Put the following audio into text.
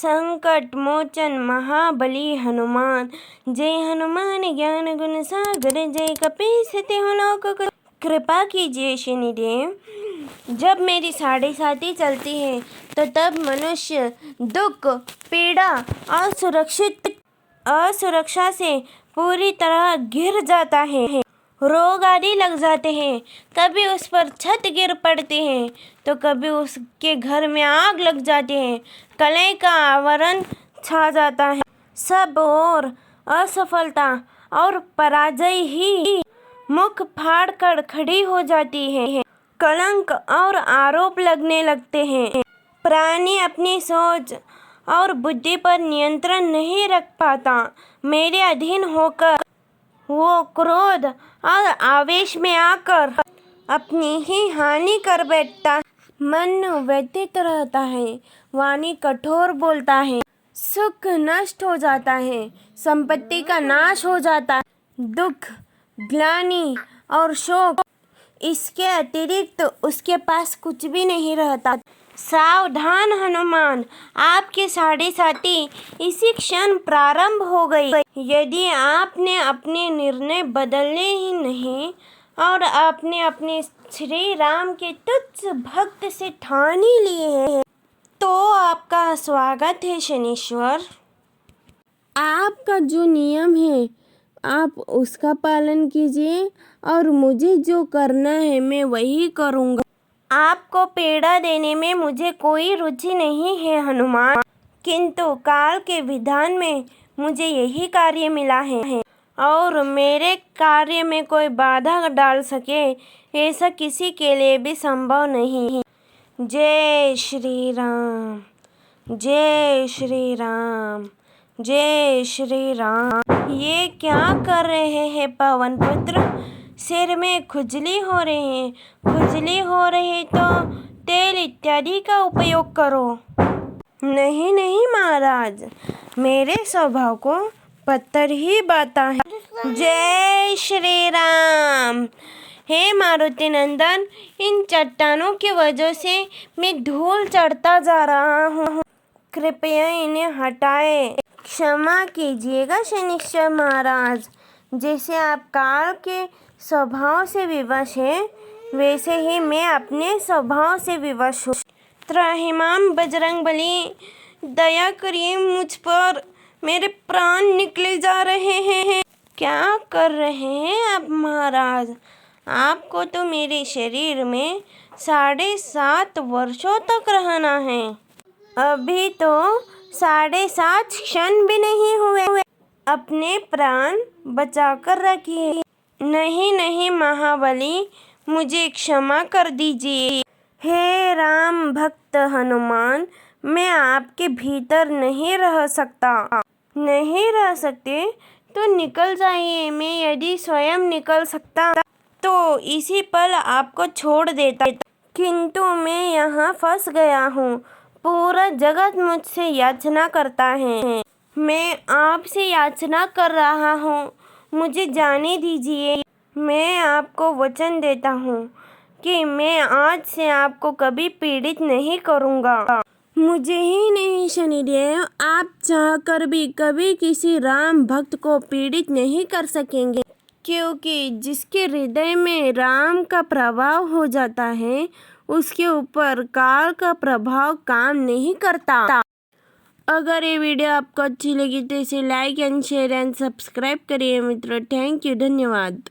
संकट मोचन महाबली हनुमान। जय हनुमान ज्ञान गुण सागर, जय कपीस तिहु लोक उजागर। कृपा कीजिए शनिदेव, जब मेरी साढ़े साथी चलती है तो तब मनुष्य दुख, पीड़ा, असुरक्षा से पूरी तरह घिर जाता है। रोग आदि लग जाते हैं, कभी उस पर छत गिर पड़ती है तो कभी उसके घर में आग लग जाती है। कलह का आवरण छा जाता है, सब और असफलता और पराजय ही मुख फाड़ कर खड़ी हो जाती है। कलंक और आरोप लगने लगते हैं। प्राणी अपनी सोच और बुद्धि पर नियंत्रण नहीं रख पाता। मेरे अधीन होकर वो क्रोध और आवेश में आकर अपनी ही हानि कर बैठता है। मन व्यथित रहता है, वाणी कठोर बोलता है, सुख नष्ट हो जाता है, संपत्ति का नाश हो जाता है, दुख, ग्लानि और शोक, इसके अतिरिक्त उसके पास कुछ भी नहीं रहता। सावधान हनुमान, आपके साढ़े साथी इसी क्षण प्रारंभ हो गई। यदि आपने अपने निर्णय बदलने ही नहीं और आपने अपने श्री राम के तुच्छ भक्त से ठान ही लिए हैं तो आपका स्वागत है शनीश्वर। आपका जो नियम है आप उसका पालन कीजिए और मुझे जो करना है मैं वही करूँगा। आपको पीड़ा देने में मुझे कोई रुचि नहीं है हनुमान, किंतु काल के विधान में मुझे यही कार्य मिला है और मेरे कार्य में कोई बाधा डाल सके ऐसा किसी के लिए भी संभव नहीं। जय श्री राम, जय श्री राम, जय श्री राम। ये क्या कर रहे हैं पवन पुत्र? सिर में खुजली हो रही तो तेल इत्यादि का उपयोग करो। नहीं नहीं महाराज, मेरे स्वभाव को पत्थर ही बाता है। जय श्री राम। हे मारुति नंदन, इन चट्टानों की वजह से मैं धूल चढ़ता जा रहा हूँ, कृपया इन्हें हटाए। क्षमा कीजिएगा शनिश्चर महाराज, जैसे आप काल के स्वभाव से विवश हैं वैसे ही मैं अपने स्वभाव से विवश हूँ। त्राहिमाम बजरंगबली, दया करिए मुझ पर, मेरे प्राण निकले जा रहे हैं। क्या कर रहे हैं आप महाराज? आपको तो मेरे शरीर में 7.5 वर्षों तक रहना है। अभी तो 7.5 क्षण भी नहीं हुए। अपने प्राण बचाकर रखिए। नहीं नहीं महाबली, मुझे क्षमा कर दीजिए। हे राम भक्त हनुमान, मैं आपके भीतर नहीं रह सकता। नहीं रह सकते तो निकल जाइए। मैं यदि स्वयं निकल सकता तो इसी पल आपको छोड़ देता, किंतु मैं यहाँ फंस गया हूँ। पूरा जगत मुझसे याचना करता है, मैं आपसे याचना कर रहा हूँ, मुझे जाने दीजिए। मैं आपको वचन देता हूँ कि मैं आज से आपको कभी पीड़ित नहीं करूँगा। मुझे ही नहीं शनिदेव, आप चाहकर भी कभी किसी राम भक्त को पीड़ित नहीं कर सकेंगे, क्योंकि जिसके हृदय में राम का प्रभाव हो जाता है उसके ऊपर काल का प्रभाव काम नहीं करता। अगर ये वीडियो आपको अच्छी लगी तो इसे like and share and subscribe करिए मित्रों। थैंक यू, धन्यवाद।